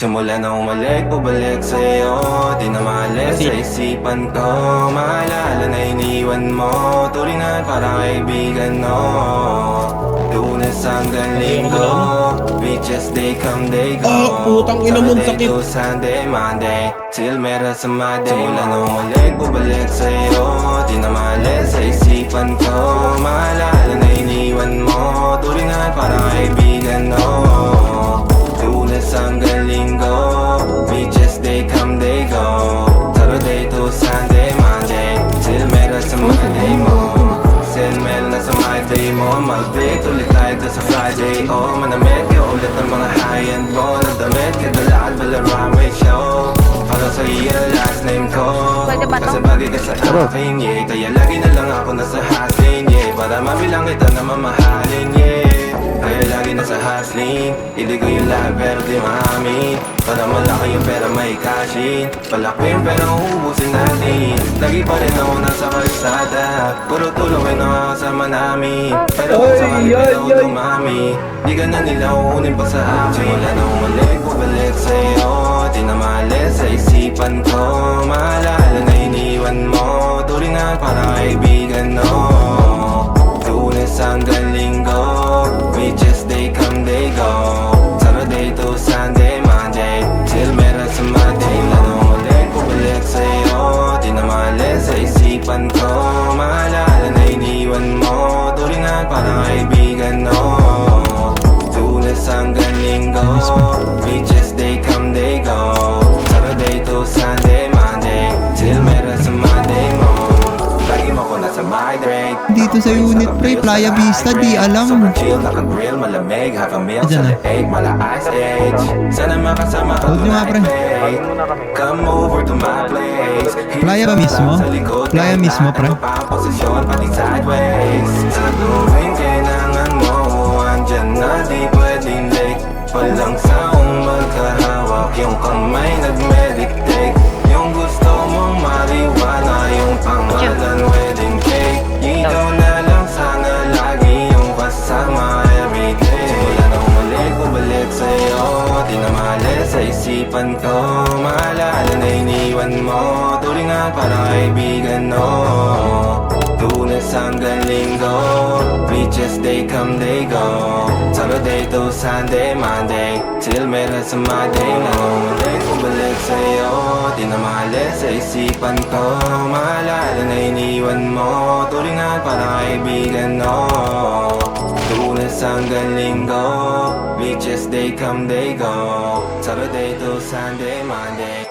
Simula na umalik, bubalik sa'yo. Di na maalis sa isipan ko. Maalala na iniwan mo. Turingan parang kaibigan, no. Lunes hanggang Linggo, beaches they come, they go. Putang ina mo, sakit. Saturday to Sunday, Monday, till meron sa Monday. Simula na umalik, bubalik sa'yo. Di na maalis sa isipan ko. Maalala na iniwan mo. Turingan parang kaibigan, no. Lunes hanggang Linggo, beaches they come, they go. Saturday to Sunday, Monday, till meron sa Monday mo. Senmel na sa Monday mo. Mag-break ulit tayo doon sa Friday. Oh, manamit ka ulit ng mga high-end mo. Nagdamit ka dalakad Balarame show. Para sa iyo last name ko. Kasi bagay ka sa akin, yeah. Kaya lagi na lang ako nasa hustling, yeah. Para mabilang kita na mamahalin, yeah. Kaya lagi nasa hustling. Hindi ko yung lahat pero di maamin. Para malaki yung pera may cashin. Palaki yung pera uubusin natin. Lagi pa rin ako nasa kalsada. Puro tulungin ang kasama namin. Pero kung sakali pera ko dumami, di ka na nila uunin pa sa akin. Simula na umalik, bubalik sa'yo. Di na maalis sa isipan ko. Maalala na iniwan mo. Turingan para kaibigan, no. Lunes hanggang Linggo, beaches they come, they go. Saturday to Sunday, Monday, till meron sa Monday. Lanong ulit, bubalik sa'yo. Di na maalis sa isipan ko. Maalala na iniwan mo. Turingan parang kaibigan, no. Lunes hanggang Linggo, beaches they come, they go. Saturday to Sunday, Monday, till meron sa Monday mo. Lagi mo ko nasa migrate. Dito sa unit pre, Playa Vista, di alam. Super chill, naka-grill, malamig, half a meal sa leeg, mala ice age. Sana makasama ka Hold nyo nga, pre. Come over to my place. Playa ba mismo? Playa mismo, pre. Posisyon, pati sideways. Sa tuwing kailangan mo, andyan na di pwedeng late. Walang saong magkahawak, yung kamay nag-meditate. Yung gusto mong mariwana, yung pangalan wedding cake. Ikaw na lang sana lagi yung kasama everyday. Simula na umalik, bubalik sa'yo. Di na maalis sa isipan ko. Maalala na iniwan mo. Turingan parang kaibigan, no. Lunes hanggang Linggo, beaches they come, they go. Saturday to Sunday, Monday, till meron sa Monday. Umalik, bumalik sa'yo. Di na maalis sa isipan ko. Maalala na iniwan mo. Turingan parang kaibigan, no. Lunes hanggang Linggo, beaches they come, they go. Saturday to Sunday, Monday.